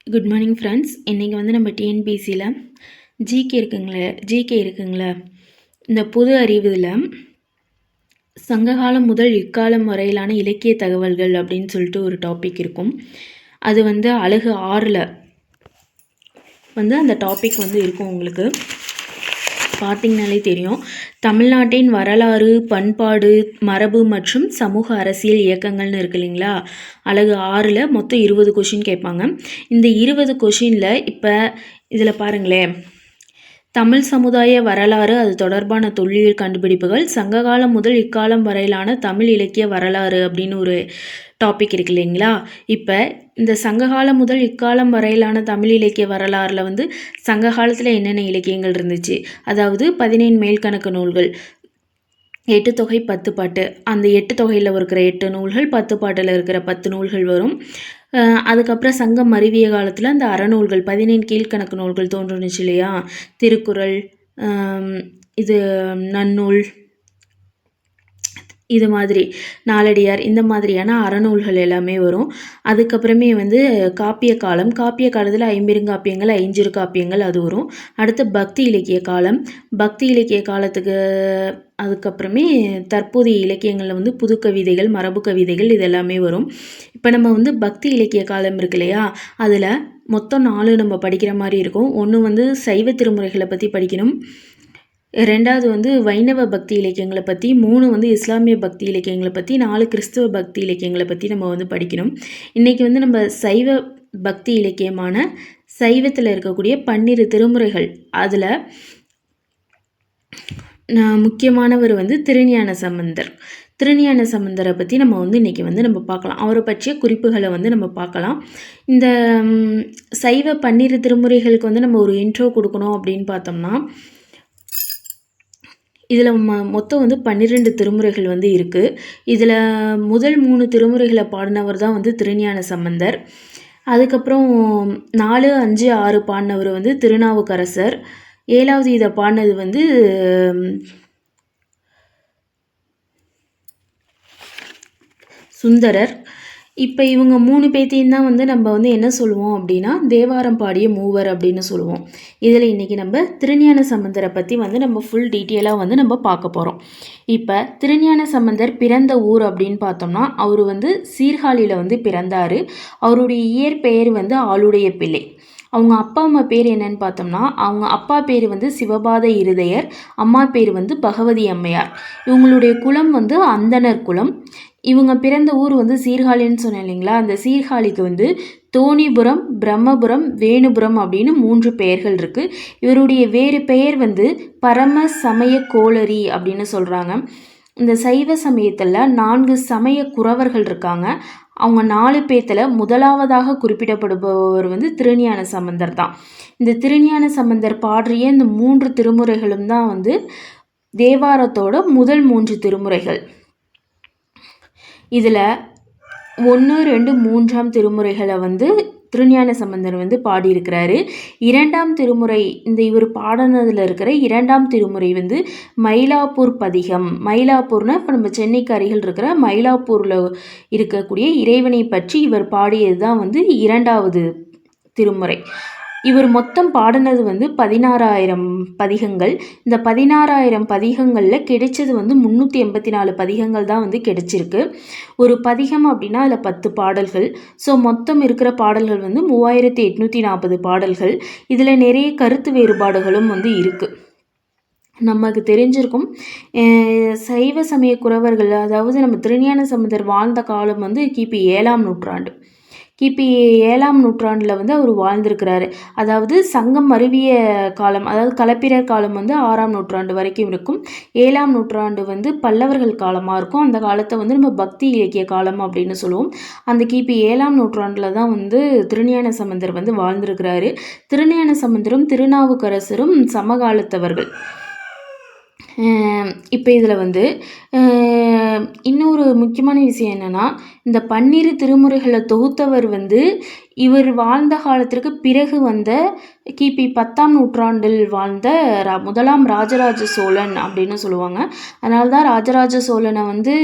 Good morning friends. இன்றைக்கி வந்து நம்ம டிஎன்பிசியில் ஜிகே இருக்குங்களே இந்த பொது அறிவில் சங்ககாலம் முதல் இக்காலம் வரையிலான இலக்கிய தகவல்கள் அப்படின்னு சொல்லிட்டு ஒரு டாபிக் இருக்கும். அது வந்து அழகு 6ல் வந்து அந்த டாபிக் வந்து இருக்கும். உங்களுக்கு பார்த்திங்கனாலே தெரியும். தமிழ்நாட்டின் வரலாறு, பண்பாடு, மரபு மற்றும் சமூக அரசியல் இயக்கங்கள்னு இருக்கு இல்லைங்களா. அழகு 6ல் மொத்தம் 20 கொஷின் கேட்பாங்க. இந்த 20 கொஷினில் இப்போ இதில் பாருங்களேன், தமிழ் சமுதாய வரலாறு, அது தொடர்பான தொல்லியல் கண்டுபிடிப்புகள், சங்ககாலம் முதல் இக்காலம் வரையிலான தமிழ் இலக்கிய வரலாறு அப்படின்னு ஒரு டாபிக் இருக்கு இல்லைங்களா. இப்போ இந்த சங்ககாலம் முதல் இக்காலம் வரையிலான தமிழ் இலக்கிய வரலாறில் வந்து சங்க காலத்தில் என்னென்ன இலக்கியங்கள் இருந்துச்சு, அதாவது 17 மேல்கணக்கு நூல்கள், 8 தொகை 10 பாட்டு, அந்த 8 தொகையில் இருக்கிற 8 நூல்கள், 10 பாட்டில் இருக்கிற 10 நூல்கள் வரும். அதுக்கப்புறம் சங்கம் மருவிய காலத்தில் அந்த அறநூல்கள் 17 கீழ்கணக்கு நூல்கள் தோன்றுனுச்சு இல்லையா. திருக்குறள், இது நன்னூல், இது மாதிரி நாலடியார், இந்த மாதிரியான அறநூல்கள் எல்லாமே வரும். அதுக்கப்புறமே வந்து காப்பிய காலம், காப்பிய காலத்தில் ஐம்பெருங்காப்பியங்கள், ஐஞ்சிறு காப்பியங்கள் அது வரும். அடுத்து பக்தி இலக்கிய காலம், பக்தி இலக்கிய காலத்துக்கு அதுக்கப்புறமே தற்போதைய இலக்கியங்களில் வந்து புது கவிதைகள், மரபு கவிதைகள் இது எல்லாமே வரும். இப்போ நம்ம வந்து பக்தி இலக்கிய காலம் இருக்கு இல்லையா, அதில் மொத்தம் 4 நம்ம படிக்கிற மாதிரி இருக்கும். ஒன்று வந்து சைவ திருமுறைகளை பற்றி படிக்கணும், 2வது வந்து வைணவ பக்தி இலக்கியங்களை பற்றி, 3 வந்து இஸ்லாமிய பக்தி இலக்கியங்களை பற்றி, 4 கிறிஸ்துவ பக்தி இலக்கியங்களை பற்றி நம்ம வந்து படிக்கணும். இன்றைக்கி வந்து நம்ம சைவ பக்தி இலக்கியமான சைவத்தில் இருக்கக்கூடிய 12 திருமுறைகள், அதில் முக்கியமானவர் வந்து திருஞான சம்பந்தர். திருஞான சம்பந்தரை பற்றி நம்ம வந்து இன்றைக்கி வந்து நம்ம பார்க்கலாம். அவரை பற்றிய குறிப்புகளை வந்து நம்ம பார்க்கலாம். இந்த சைவ 12 திருமுறைகளுக்கு வந்து நம்ம ஒரு இன்ட்ரோ கொடுக்கணும் அப்படின்னு பார்த்தோம்னா, இதில் மொத்தம் வந்து 12 திருமுறைகள் வந்து இருக்குது. இதில் முதல் 3 திருமுறைகளை பாடினவர் தான் வந்து திருஞான சம்பந்தர். அதுக்கப்புறம் 4, 5, 6 பாடினவர் வந்து திருநாவுக்கரசர். 7வது இதை பாடினது வந்து சுந்தரர். இப்போ இவங்க 3 பேத்தையும் தான் வந்து நம்ம வந்து என்ன சொல்லுவோம் அப்படின்னா தேவாரம் பாடிய மூவர் அப்படின்னு சொல்லுவோம். இதில் இன்றைக்கி நம்ம திருஞான சம்பந்தரை பற்றி வந்து நம்ம ஃபுல் டீட்டெயிலாக வந்து நம்ம பார்க்க போகிறோம். இப்போ திருஞான சம்பந்தர் பிறந்த ஊர் அப்படின்னு பார்த்தோம்னா, அவர் வந்து சீர்காழியில் வந்து பிறந்தார். அவருடைய இயற்பெயர் வந்து ஆளுடைய பிள்ளை. அவங்க அப்பா அம்மா பேர் என்னன்னு பார்த்தோம்னா, அவங்க அப்பா பேர் வந்து சிவபாத இருதயர், அம்மா பேர் வந்து பகவதி அம்மையார். இவங்களுடைய குலம் வந்து அந்தனர் குலம். இவங்க பிறந்த ஊர் வந்து சீர்காழின்னு சொன்னேன் இல்லைங்களா. அந்த சீர்காழிக்கு வந்து தோணிபுரம், பிரம்மபுரம், வேணுபுரம் அப்படின்னு 3 பெயர்கள் இருக்குது. இவருடைய வேறு பெயர் வந்து பரம சமய கோளரி அப்படின்னு சொல்கிறாங்க. இந்த சைவ சமயத்தில் 4 சமய குறவர்கள் இருக்காங்க. அவங்க 4 பேத்தில் முதலாவதாக குறிப்பிடப்படுபவர் வந்து திருஞான சம்பந்தர் தான். இந்த திருஞான சம்பந்தர் பாடிய இந்த 3 திருமுறைகளும் தான் வந்து தேவாரத்தோட முதல் 3 திருமுறைகள். இதில் 1, 2, 3ஆம் திருமுறைகளை வந்து திருஞான சம்பந்தர் வந்து பாடியிருக்கிறாரு. 2ஆம் திருமுறை, இந்த இவர் பாடினதில் இருக்கிற 2ஆம் திருமுறை வந்து மயிலாப்பூர் பதிகம். மயிலாப்பூர்னால் இப்போ நம்ம சென்னைக்கு அருகில் இருக்கிற மயிலாப்பூரில் இருக்கக்கூடிய இறைவனை பற்றி இவர் பாடியது தான் வந்து 2வது திருமுறை. இவர் மொத்தம் பாடினது வந்து 16,000 பதிகங்கள். இந்த 16,000 பதிகங்களில் கிடைச்சது வந்து 384 பதிகங்கள் தான் வந்து கிடைச்சிருக்கு. ஒரு பதிகம் அப்படின்னா அதில் 10 பாடல்கள். ஸோ மொத்தம் இருக்கிற பாடல்கள் வந்து 3840 பாடல்கள். இதில் நிறைய கருத்து வேறுபாடுகளும் வந்து இருக்குது. நமக்கு தெரிஞ்சிருக்கும், சைவ சமய குறவர்கள், அதாவது நம்ம திருஞான சம்பந்தர் வாழ்ந்த காலம் வந்து கிபி 7ஆம் நூற்றாண்டு. கிபி 7ஆம் நூற்றாண்டில் வந்து அவர் வாழ்ந்திருக்கிறாரு. அதாவது சங்கம் மருவிய காலம், அதாவது களப்பிரர் காலம் வந்து 6ஆம் நூற்றாண்டு வரைக்கும் இருக்கும். 7ஆம் நூற்றாண்டு வந்து பல்லவர்கள் காலமாக இருக்கும். அந்த காலத்தை வந்து நம்ம பக்தி இலக்கிய காலம் அப்படின்னு சொல்லுவோம். அந்த கிபி 7ஆம் நூற்றாண்டில் தான் வந்து திருஞான சம்பந்தர் வந்து வாழ்ந்திருக்கிறாரு. திருஞான சம்பந்தரும் திருநாவுக்கரசரும் சமகாலத்தவர்கள். இப்போ இதில் வந்து இன்னொரு முக்கியமான விஷயம் என்னென்னா, இந்த 12 திருமுறைகளை தொகுத்தவர் வந்து இவர் வாழ்ந்த காலத்திற்கு பிறகு வந்த கிபி 10ஆம் நூற்றாண்டில் வாழ்ந்த முதலாம் ராஜராஜ சோழன் அப்படின்னு சொல்லுவாங்க. அதனால தான் ராஜராஜ சோழனை வந்து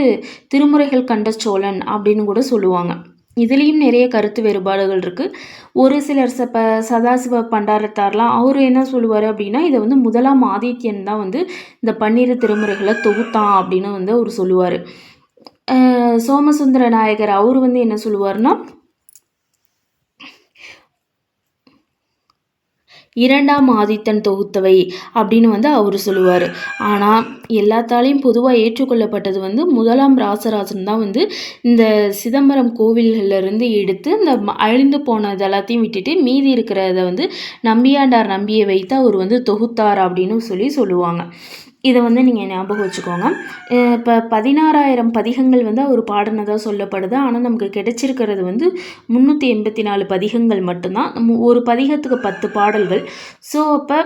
திருமுறைகள் கண்ட சோழன் அப்படின்னு கூட சொல்லுவாங்க. இதுலேயும் நிறைய கருத்து வேறுபாடுகள் இருக்குது. ஒரு சிலர் சதாசிவ பண்டாரத்தார்லாம் அவர் என்ன சொல்லுவார் அப்படின்னா, இதை வந்து முதலாம் ஆதித்யன் தான் வந்து இந்த 12 திருமுறைகளை தொகுத்தான் அப்படின்னு வந்து அவர் சொல்லுவார். சோமசுந்தர நாயகர் அவர் வந்து என்ன சொல்லுவார்னா, இரண்டாம் ஆதித்தன் தொகுத்தவை அப்படின்னு வந்து அவர் சொல்லுவார். ஆனால் எல்லாத்தாலையும் பொதுவாக ஏற்றுக்கொள்ளப்பட்டது வந்து முதலாம் ராசராசன் தான் வந்து இந்த சிதம்பரம் கோவில்கள்லேருந்து எடுத்து இந்த அழிந்து போனது எல்லாத்தையும் விட்டுட்டு மீதி இருக்கிறத வந்து நம்பியாண்டார் நம்பியை வைத்து அவர் வந்து தொகுத்தார் அப்படின்னு சொல்லுவாங்க. இதை வந்து நீங்கள் ஞாபகம் வச்சுக்கோங்க. இப்போ 16,000 பதிகங்கள் வந்து அவர் பாடினதாக சொல்லப்படுது. ஆனால் நமக்கு கிடைச்சிருக்கிறது வந்து 384 பதிகங்கள் மட்டும்தான். ஒரு பதிகத்துக்கு 10 பாடல்கள். ஸோ அப்போ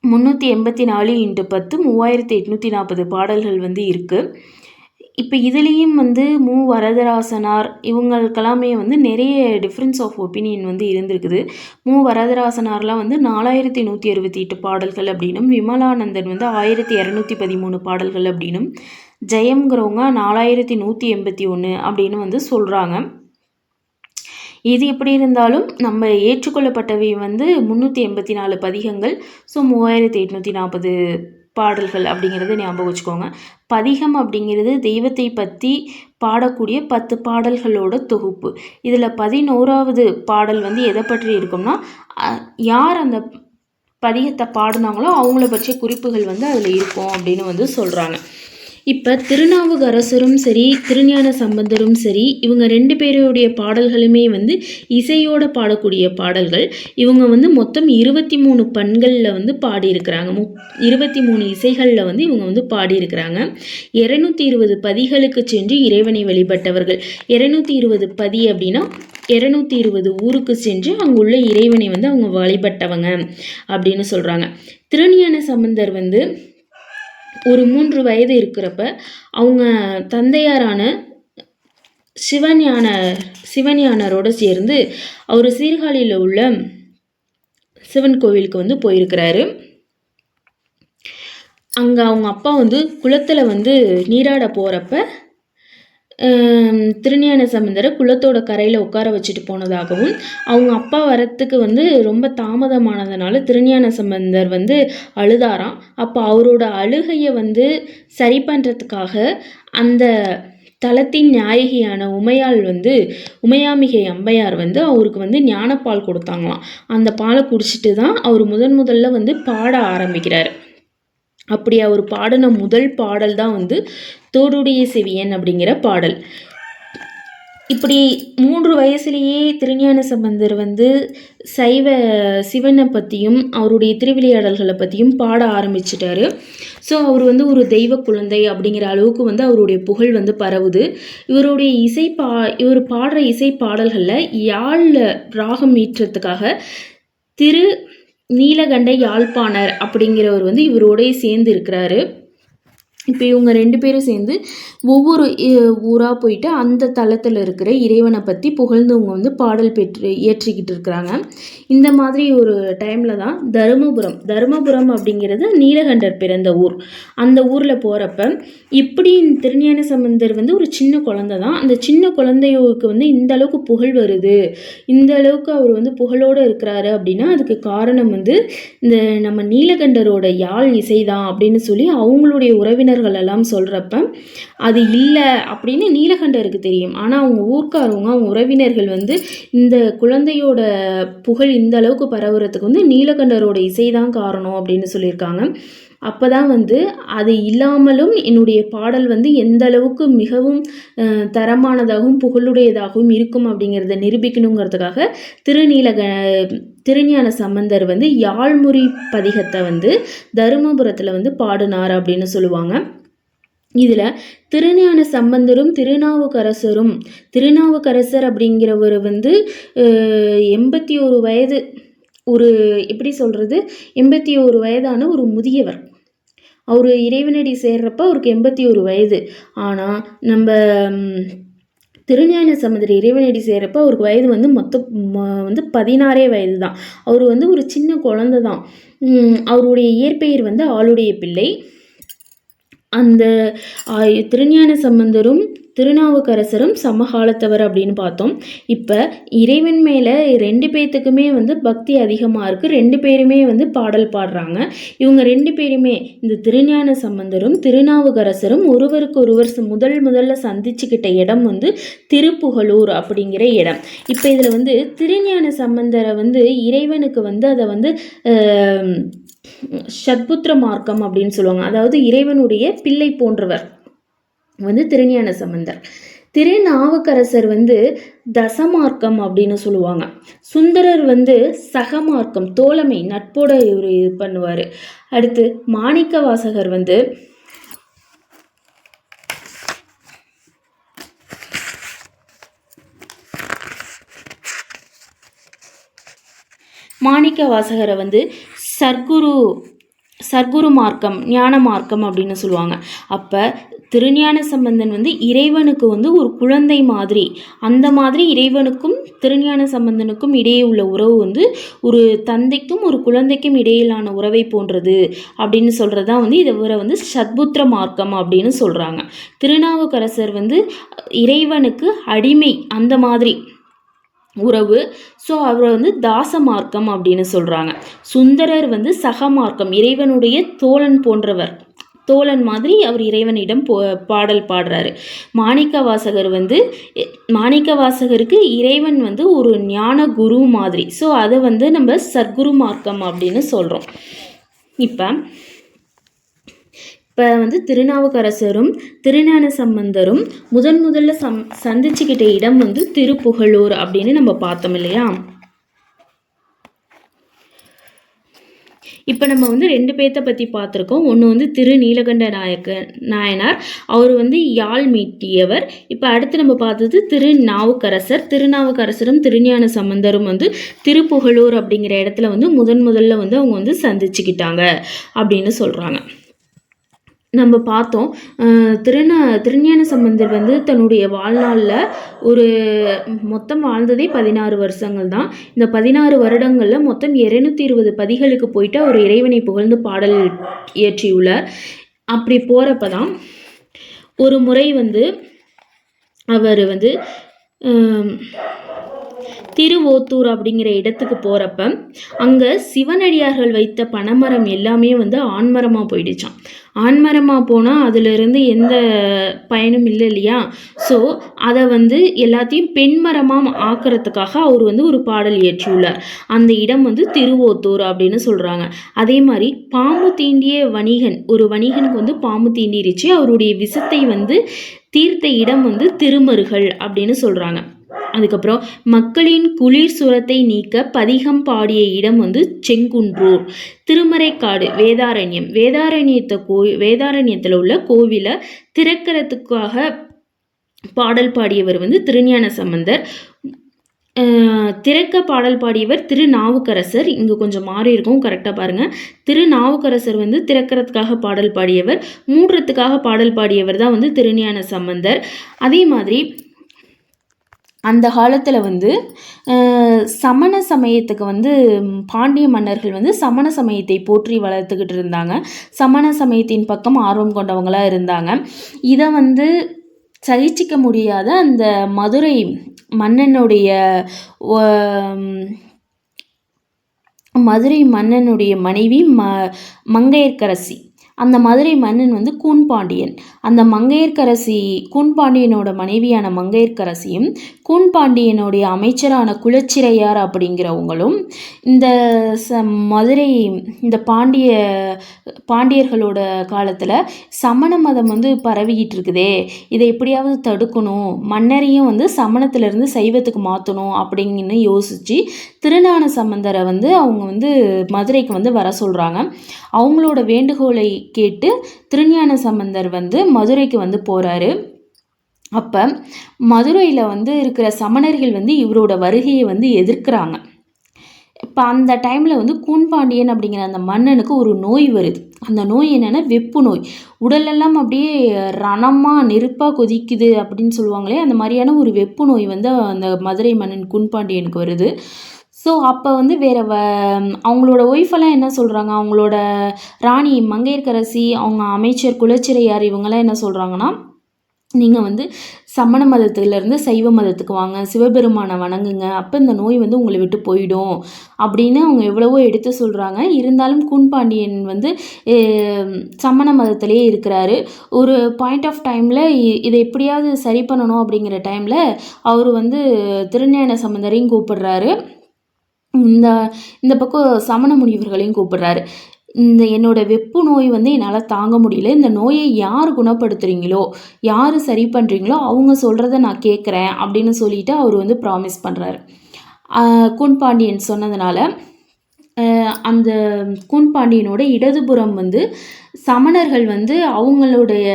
384 × 10 3840 பாடல்கள் வந்து இருக்குது. இப்போ இதுலேயும் வந்து வரதராசனார் இவங்களுக்கெல்லாமே வந்து நிறைய டிஃப்ரென்ஸ் ஆஃப் ஒப்பீனியன் வந்து இருந்திருக்குது. வரதராசனார்லாம் வந்து 4168 பாடல்கள் அப்படின்னும், விமலானந்தன் வந்து 1213 பாடல்கள் அப்படின்னும், ஜெயம்ங்கிறவங்க 4181 அப்படின்னு வந்து சொல்கிறாங்க. இது எப்படி இருந்தாலும் நம்ம ஏற்றுக்கொள்ளப்பட்டவை வந்து 384 பதிகங்கள். ஸோ 3840 பாடல்கள் அப்படிங்கிறது ஞாபகம் வச்சுக்கோங்க. பதிகம் அப்படிங்கிறது தெய்வத்தை பற்றி பாடக்கூடிய 10 பாடல்களோட தொகுப்பு. இதில் 11வது பாடல் வந்து எதை பற்றி இருக்கும்னா, யார் அந்த பதிகத்தை பாடினாங்களோ அவங்கள பற்றிய குறிப்புகள் வந்து அதில் இருக்கும் அப்படின்னு வந்து சொல்கிறாங்க. இப்போ திருநாவுக்கரசரும் சரி, திருஞான சம்பந்தரும் சரி, இவங்க 2 பேருடைய பாடல்களுமே வந்து இசையோடு பாடக்கூடிய பாடல்கள். இவங்க வந்து மொத்தம் 23 பண்களில் வந்து பாடியிருக்கிறாங்க. 23 இசைகளில் வந்து இவங்க வந்து பாடியிருக்கிறாங்க. 220 பதிகளுக்கு சென்று இறைவனை வழிபட்டவர்கள். 220 பதி அப்படின்னா 220 ஊருக்கு சென்று அங்குள்ள இறைவனை வந்து அவங்க வழிபட்டவங்க அப்படின்னு சொல்கிறாங்க. திருஞான சம்பந்தர் வந்து ஒரு 3 வயது இருக்கிறப்ப அவங்க தந்தையாரான சிவஞானரோடு சேர்ந்து அவர் சீர்காழியில் உள்ள சிவன் கோவிலுக்கு வந்து போயிருக்கிறாரு. அங்கே அவங்க அப்பா வந்து குளத்தில் வந்து நீராட போகிறப்ப திருஞான சம்பந்தரை குளத்தோட கரையில் உட்கார வச்சுட்டு போனதாகவும், அவங்க அப்பா வரத்துக்கு வந்து ரொம்ப தாமதமானதுனால திருஞான சம்பந்தர் வந்து அழுதாராம். அப்போ அவரோட அழுகையை வந்து சரி பண்ணுறதுக்காக அந்த தலத்தின் நாயகியான உமையாம்பிகை அம்மையார் வந்து அவருக்கு வந்து ஞானப்பால் கொடுத்தாங்களாம். அந்த பாலை குடிச்சிட்டு தான் அவர் முதல்ல வந்து பாட ஆரம்பிக்கிறார். அப்படி அவர் பாடின முதல் பாடல் தான் வந்து தோடுடைய செவியன் அப்படிங்கிற பாடல். இப்படி 3 வயசுலேயே திருஞான சம்பந்தர் வந்து சிவனை பற்றியும் அவருடைய திருவிளையாடல்களை பற்றியும் பாட ஆரம்பிச்சிட்டாரு. ஸோ அவர் வந்து ஒரு தெய்வ குழந்தை அப்படிங்கிற அளவுக்கு வந்து அவருடைய புகழ் வந்து பரவுது. இவர் பாடுற இசை பாடல்களில் யாழில் ராகம் மீட்டுறதுக்காக திரு நீலகண்ட யாழ்ப்பாணர் அப்படிங்கிறவர் வந்து இவரோடய சேர்ந்து இருக்கிறாரு. இப்போ இவங்க 2 பேரும் சேர்ந்து ஒவ்வொரு ஊராக போயிட்டு அந்த தளத்தில் இருக்கிற இறைவனை பற்றி புகழ்ந்தவங்க வந்து பாடல் இயற்றிக்கிட்டு இருக்கிறாங்க. இந்த மாதிரி ஒரு டைமில் தான் தருமபுரம் அப்படிங்கிறது நீலகண்டர் பிறந்த ஊர். அந்த ஊரில் போகிறப்ப இப்படி திருஞான சம்பந்தர் வந்து ஒரு சின்ன குழந்தை தான். அந்த சின்ன குழந்தையோருக்கு வந்து இந்த அளவுக்கு புகழ் வருது, இந்த அளவுக்கு அவர் வந்து புகழோடு இருக்கிறாரு அப்படின்னா அதுக்கு காரணம் வந்து இந்த நம்ம நீலகண்டரோட யாழ் இசை தான் அப்படின்னு சொல்லி அவங்களுடைய உறவினர் எல்லாம் சொல்கிறப்ப அது இல்லை அப்படின்னு நீலகண்டருக்கு தெரியும். ஆனால் அவங்க ஊர்க்காரவங்க அவங்க உறவினர்கள் வந்து இந்த குழந்தையோட புகழ் இந்த அளவுக்கு பரவுறதுக்கு வந்து நீலகண்டரோட இசை தான் காரணம் அப்படின்னு சொல்லியிருக்காங்க. அப்போ தான் வந்து அது இல்லாமலும் என்னுடைய பாடல் வந்து எந்த அளவுக்கு மிகவும் தரமானதாகவும் புகழுடையதாகவும் இருக்கும் அப்படிங்கிறத நிரூபிக்கணுங்கிறதுக்காக திருஞான சம்பந்தர் வந்து யாழ்முறி பதிகத்தை வந்து தருமபுரத்தில் வந்து பாடினார் அப்படின்னு சொல்லுவாங்க. இதில் திருஞான சம்பந்தரும் திருநாவுக்கரசர் அப்படிங்கிறவர் வந்து 81 வயது எப்படி சொல்கிறது 81 வயதான ஒரு முதியவர். அவர் இறைவனடி சேர்றப்ப அவருக்கு 81 வயது. ஆனால் நம்ம திருஞான சம்பந்தர் இறைவனடி சேர்றப்ப அவருக்கு வயது வந்து மொத்தம் வந்து 16 வயது தான். அவர் வந்து ஒரு சின்ன குழந்தை தான். அவருடைய இயற்பெயர் வந்து ஆளுடைய பிள்ளை. அந்த திருஞான சம்பந்தரும் திருநாவுக்கரசரும் சமகாலத்தவர் அப்படின்னு பார்த்தோம். இப்போ இறைவன் மேலே 2 பேர்த்துக்குமே வந்து பக்தி அதிகமாக இருக்குது. 2 பேருமே வந்து பாடல் பாடுறாங்க. இவங்க 2 பேருமே இந்த திருஞான சம்பந்தரும் திருநாவுக்கரசரும் ஒருவருக்கொருவர் முதல்ல சந்திச்சுக்கிட்ட இடம் வந்து திருப்புகலூர் அப்படிங்கிற இடம். இப்போ இதில் வந்து திருஞான சம்பந்தரை வந்து இறைவனுக்கு வந்து அதை வந்து ஷட்புத்திர மார்க்கம் அப்படின்னு சொல்லுவாங்க. அதாவது இறைவனுடைய பிள்ளை போன்றவர் வந்து திருஞான சம்பந்தர். திருநாவுக்கரசர் வந்து தசமார்க்கம் அப்படின்னு சொல்லுவாங்க. சுந்தரர் வந்து சகமார்க்கம், தோழமை, நட்போட இவர் இது பண்ணுவார். அடுத்து மாணிக்க வாசகர் வந்து சர்க்குரு மார்க்கம், ஞான மார்க்கம் அப்படின்னு சொல்லுவாங்க. அப்போ திருஞான சம்பந்தன் வந்து இறைவனுக்கு வந்து ஒரு குழந்தை மாதிரி, அந்த மாதிரி இறைவனுக்கும் திருஞான சம்பந்தனுக்கும் இடையே உள்ள உறவு வந்து ஒரு தந்தைக்கும் ஒரு குழந்தைக்கும் இடையிலான உறவை போன்றது அப்படின்னு சொல்கிறது தான் வந்து இவரை வந்து சத்புத்திர மார்க்கம் அப்படின்னு சொல்கிறாங்க. திருநாவுக்கரசர் வந்து இறைவனுக்கு அடிமை, அந்த மாதிரி உறவு. ஸோ அவரை வந்து தாச மார்க்கம் அப்படின்னு சொல்கிறாங்க. சுந்தரர் வந்து சகமார்க்கம், இறைவனுடைய தோழன் போன்றவர், தோழன் மாதிரி அவர் இறைவனிடம் பாடல் பாடுறாரு. மாணிக்க வாசகருக்கு இறைவன் வந்து ஒரு ஞான குரு மாதிரி. ஸோ அதை வந்து நம்ம சர்க்குரு மார்க்கம் அப்படின்னு சொல்கிறோம். இப்போ வந்து திருநாவுக்கரசரும் திருஞான சம்பந்தரும் முதல்ல சந்திச்சுக்கிட்ட இடம் வந்து திருப்புகலூர் அப்படின்னு நம்ம பார்த்தோம் இல்லையா. இப்போ நம்ம வந்து 2 பேர்த்த பற்றி பார்த்துருக்கோம். ஒன்று வந்து திரு நீலகண்ட நாயனார், அவர் வந்து யாழ் மீட்டியவர். இப்போ அடுத்து நம்ம பார்த்தது திருநாவுக்கரசரும் திருஞான சம்பந்தரும் வந்து திருப்புகலூர் அப்படிங்கிற இடத்துல வந்து முதல்ல வந்து அவங்க வந்து சந்திச்சுக்கிட்டாங்க அப்படின்னு சொல்கிறாங்க. நம்ம பார்த்தோம் திருஞான சம்பந்தர் வந்து தன்னுடைய வாழ்நாளில் ஒரு மொத்தம் வாழ்ந்ததே 16 வருஷங்கள் தான். இந்த 16 வருடங்களில் மொத்தம் 220 பதிகளுக்கு போயிட்டு அவர் இறைவனை புகழ்ந்து பாடல் இயற்றியுள்ளார். அப்படி போகிறப்ப தான் ஒரு முறை வந்து அவர் வந்து திருவோத்தூர் அப்படிங்கிற இடத்துக்கு போகிறப்ப அங்கே சிவனடியார்கள் வைத்த பனைமரம் எல்லாமே வந்து ஆண்மரமாக போயிடுச்சான். ஆண்மரமாக போனால் அதிலிருந்து எந்த பயனும் இல்லை இல்லையா. ஸோ அதை வந்து எல்லாத்தையும் பெண்மரமாக ஆக்கிறதுக்காக அவர் வந்து ஒரு பாடல் இயற்றியுள்ளார். அந்த இடம் வந்து திருவோத்தூர் அப்படின்னு சொல்கிறாங்க. அதே மாதிரி பாம்பு தீண்டிய ஒரு வணிகனுக்கு வந்து பாம்பு தீண்டிருச்சு, அவருடைய விஷத்தை வந்து தீர்த்த இடம் வந்து திருமருகல் அப்படின்னு சொல்கிறாங்க. அதுக்கப்புறம் மக்களின் குளிர் சுரத்தை நீக்க பதிகம் பாடிய இடம் வந்து செங்குன்றூர். திருமறைக்காடு, வேதாரண்யத்தில் உள்ள கோவிலை திறக்கிறதுக்காக பாடல் பாடியவர் வந்து திருஞான சம்பந்தர். திறக்க பாடல் பாடியவர் திருநாவுக்கரசர். இங்கே கொஞ்சம் மாறி இருக்கும், கரெக்டாக பாருங்கள். திருநாவுக்கரசர் வந்து திறக்கிறதுக்காக பாடல் பாடியவர், மூடுறதுக்காக பாடல் பாடியவர் தான் வந்து திருஞான சம்பந்தர். அதே மாதிரி அந்த காலத்தில் வந்து சமண சமயத்துக்கு வந்து பாண்டிய மன்னர்கள் வந்து சமண சமயத்தை போற்றி வளர்த்துக்கிட்டு இருந்தாங்க. சமண சமயத்தின் பக்கம் ஆர்வம் கொண்டவங்களாக இருந்தாங்க. இதை வந்து சகிச்சிக்க முடியாத அந்த மதுரை மன்னனுடைய மனைவி மங்கையர்க்கரசி. அந்த மதுரை மன்னன் வந்து கூன்பாண்டியன். அந்த கூன்பாண்டியனோட மனைவியான மங்கையர்க்கரசியும் கூன்பாண்டியனுடைய அமைச்சரான குலச்சிறையார் அப்படிங்கிறவங்களும் இந்த மதுரை இந்த பாண்டியர்களோட காலத்தில் சமண மதம் வந்து பரவிக்கிட்டு இருக்குதே, இதை எப்படியாவது தடுக்கணும், மன்னரையும் வந்து சமணத்திலிருந்து சைவத்துக்கு மாற்றணும் அப்படின்னு யோசித்து திருஞான சம்பந்தரை வந்து அவங்க வந்து மதுரைக்கு வந்து வர சொல்கிறாங்க. அவங்களோட வேண்டுகோளை கேட்டு திருஞான சம்பந்தர் வந்து மதுரைக்கு வந்து போகிறாரு. அப்போ மதுரையில் வந்து இருக்கிற சமணர்கள் வந்து இவரோட வருகையை வந்து எதிர்க்கிறாங்க. இப்போ அந்த டைமில் வந்து கூன்பாண்டியன் அப்படிங்கிற அந்த மன்னனுக்கு ஒரு நோய் வருது. அந்த நோய் என்னென்னா வெப்பு நோய். உடலெல்லாம் அப்படியே ரணமாக நெருப்பாக கொதிக்குது அப்படின்னு சொல்லுவாங்களே, அந்த மாதிரியான ஒரு வெப்பு நோய் வந்து அந்த மதுரை மன்னன் கூன்பாண்டியனுக்கு வருது. ஸோ அப்போ வந்து அவங்களோட ஒய்ஃபெல்லாம் என்ன சொல்கிறாங்க, அவங்களோட ராணி மங்கையர்க்கரசி, அவங்க அமைச்சர் குலச்சிறையார், இவங்கெல்லாம் என்ன சொல்கிறாங்கன்னா, நீங்கள் வந்து சமண மதத்திலேருந்து சைவ மதத்துக்கு வாங்க, சிவபெருமானை வணங்குங்க, அப்போ இந்த நோய் வந்து உங்களை விட்டு போயிடும் அப்படின்னு அவங்க எவ்வளவோ எடுத்து சொல்கிறாங்க. இருந்தாலும் கூன்பாண்டியன் வந்து சமண மதத்திலேயே இருக்கிறாரு. ஒரு பாயிண்ட் ஆஃப் டைமில் இதை எப்படியாவது சரி பண்ணணும் அப்படிங்கிற டைமில் அவர் வந்து திருஞான சம்பந்தரையும் கூப்பிடுறாரு, இந்த இந்த பக்கம் சமண முனிவர்களையும் கூப்பிடுறாரு. என்னோட வெப்பு நோய் வந்து என்னால் தாங்க முடியல, இந்த நோயை யார் குணப்படுத்துகிறீங்களோ, யார் சரி பண்ணுறீங்களோ அவங்க சொல்கிறத நான் கேட்குறேன் அப்படின்னு சொல்லிட்டு அவர் வந்து ப்ராமிஸ் பண்ணுறாரு. கூன்பாண்டியன் சொன்னதுனால அந்த கூன்பாண்டியனோட இடதுபுறம் வந்து சமணர்கள் வந்து அவங்களுடைய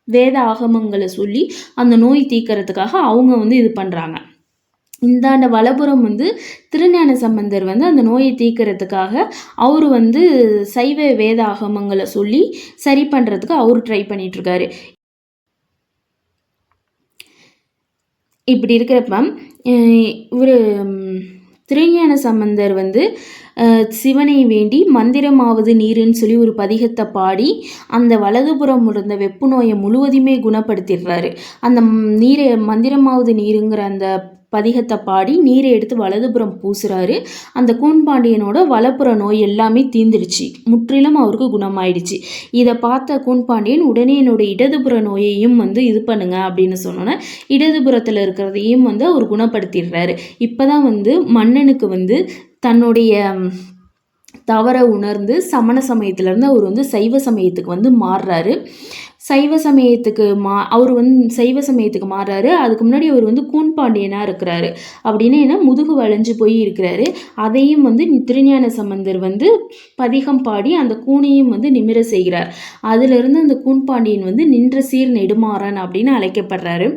வேத ஆகமங்களை சொல்லி அந்த நோய் தீர்க்கறதுக்காக அவங்க வந்து இது பண்ணுறாங்க. இந்தாண்ட வலப்புறம் வந்து திருஞான சம்பந்தர் வந்து அந்த நோயை தீர்க்கறதுக்காக அவர் வந்து சைவ வேத ஆகமங்களை சொல்லி சரி பண்ணுறதுக்கு அவர் ட்ரை பண்ணிகிட்ருக்காரு. இப்படி இருக்கிறப்ப இவர் திருஞான சம்பந்தர் வந்து சிவனை வேண்டி மந்திரமாவது நீருன்னு சொல்லி ஒரு பதிகத்தை பாடி அந்த வலதுபுறம் இருந்த வெப்பு நோயை முழுவதுமே குணப்படுத்திடுறாரு. அந்த நீரை மந்திரமாவது நீருங்கிற அந்த பதிகத்தை பாடி நீரை எடுத்து வலதுபுறம் பூசுறாரு. அந்த கூன்பாண்டியனோட வலப்புற நோய் எல்லாமே தீர்ந்துடுச்சு, முற்றிலும் அவருக்கு குணமாயிடுச்சு. இதை பார்த்த கூன்பாண்டியன் உடனே என்னோட இடதுபுற நோயையும் வந்து இது பண்ணுங்க அப்படின்னு சொன்னோன்னே இடதுபுறத்தில் இருக்கிறதையும் வந்து அவர் குணப்படுத்திடுறாரு. இப்போதான் வந்து மன்னனுக்கு வந்து தன்னுடைய தவறை உணர்ந்து சமண சமயத்திலேருந்து அவர் வந்து சைவ சமயத்துக்கு வந்து மாறுறாரு. சைவ சமயத்துக்கு அவர் வந்து சைவ சமயத்துக்கு மாறுறாரு. அதுக்கு முன்னாடி அவர் வந்து கூன்பாண்டியனாக இருக்கிறாரு. அப்படின்னு என்ன முதுகு வளைஞ்சு போய் இருக்கிறாரு. அதையும் வந்து திருஞான சம்பந்தர் வந்து பதிகம் பாடி அந்த கூனையும் வந்து நிமிர செய்கிறார். அதிலிருந்து அந்த கூன்பாண்டியன் வந்து நின்ற சீர் நெடுமாறன் அப்படின்னு அழைக்கப்படுறாரு.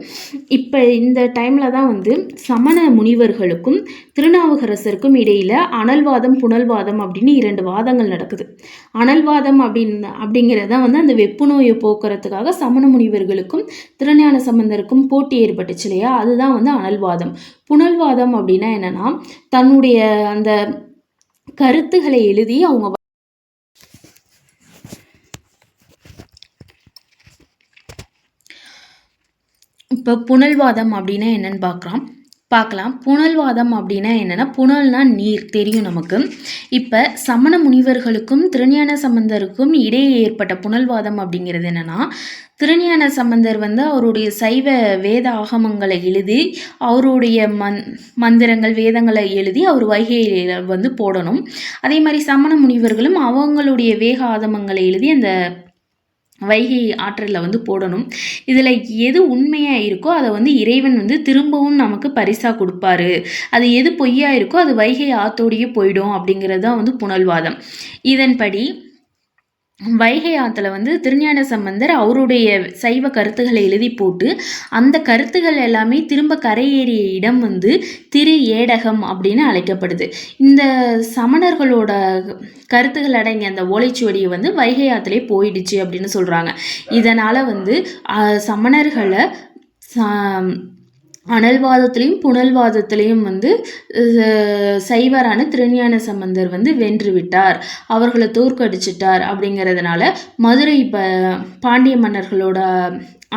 இப்போ இந்த டைமில் தான் வந்து சமண முனிவர்களுக்கும் திருநாவுக்கரசருக்கும் இடையில் அனல்வாதம் புனல்வாதம் அப்படின்னு 2 வாதங்கள் நடக்குது. அனல்வாதம் அப்படிங்கிறத வந்து அந்த வெப்பு நோயை போக்குறதுக்காக சமண முனிவர்களுக்கும் திருஞான சம்பந்தருக்கும் போட்டி ஏற்பட்டுச்சு இல்லையா, அதுதான் வந்து அனல்வாதம். புனல்வாதம் அப்படின்னா என்னன்னா, தன்னுடைய அந்த கருத்துக்களை எழுதி அவங்க இப்போ புனல்வாதம் அப்படின்னா என்னன்னு பார்க்கலாம். புனல்வாதம் அப்படின்னா என்னென்னா, புனல்னா நீர் தெரியும் நமக்கு. இப்போ சமண முனிவர்களுக்கும் திருஞான சம்பந்தருக்கும் இடையே ஏற்பட்ட புனல்வாதம் அப்படிங்கிறது என்னென்னா, திருஞான சம்பந்தர் வந்து அவருடைய சைவ வேத ஆகமங்களை எழுதி அவருடைய மந்திரங்கள் வேதங்களை எழுதி அவர் வைகையில் வந்து போடணும். அதே மாதிரி சமண முனிவர்களும் அவங்களுடைய வேத ஆகமங்களை எழுதி அந்த வைகை ஆற்றலில் வந்து போடணும். இதில் எது உண்மையாக இருக்கோ அதை வந்து இறைவன் வந்து திரும்பவும் நமக்கு பரிசாக கொடுப்பாரு, அது எது பொய்யா இருக்கோ அது வைகை ஆற்றோடையே போயிடும் அப்படிங்கிறது தான் வந்து புனல்வாதம். இதன்படி வைகை ஆற்றுல வந்து திருஞான சம்பந்தர் அவருடைய சைவ கருத்துக்களை எழுதி போட்டு அந்த கருத்துக்கள் எல்லாமே திரும்ப கரையேறிய இடம் வந்து திரு ஏடகம் அப்படின்னு அழைக்கப்படுது. இந்த சமணர்களோட கருத்துக்கள் அடங்கிய அந்த ஓலைச்சுவடியை வந்து வைகை ஆற்றுலே போயிடுச்சு அப்படின்னு சொல்கிறாங்க. இதனால் வந்து சமணர்களை அனல்வாதத்திலையும் புனல்வாதத்திலையும் வந்து சைவரான திருஞான சம்பந்தர் வந்து வென்று விட்டார், அவர்களை தோற்கடிச்சிட்டார். அப்படிங்கிறதுனால மதுரை பாண்டிய மன்னர்களோட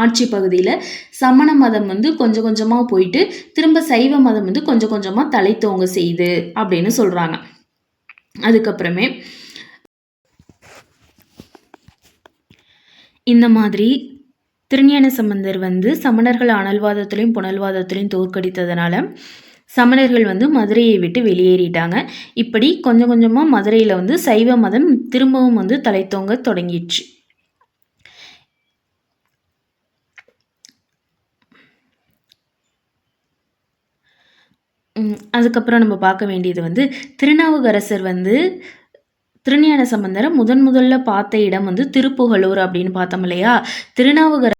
ஆட்சி பகுதியில் சமண மதம் வந்து கொஞ்சம் கொஞ்சமாக போயிட்டு திரும்ப சைவ மதம் வந்து கொஞ்சம் கொஞ்சமாக தலைத்தோங்க செய்யுது அப்படின்னு சொல்கிறாங்க. அதுக்கப்புறமே இந்த மாதிரி திருஞான சம்பந்தர் வந்து சமணர்கள் அனல்வாதத்திலையும் புனல்வாதத்திலையும் தோற்கடித்ததுனால சமணர்கள் வந்து மதுரையை விட்டு வெளியேறிட்டாங்க. இப்படி கொஞ்சம் கொஞ்சமாக மதுரையில் வந்து சைவ மதம் திரும்பவும் வந்து தலைத்தோங்க தொடங்கிடுச்சு. அதுக்கப்புறம் நம்ம பார்க்க வேண்டியது வந்து திருநாவுக்கரசர் வந்து திருஞான சம்பந்தரை முதல்ல பார்த்த இடம் வந்து திருப்புகலூர் அப்படின்னு பார்த்தோம் இல்லையா. திருநாவுக்கரசர்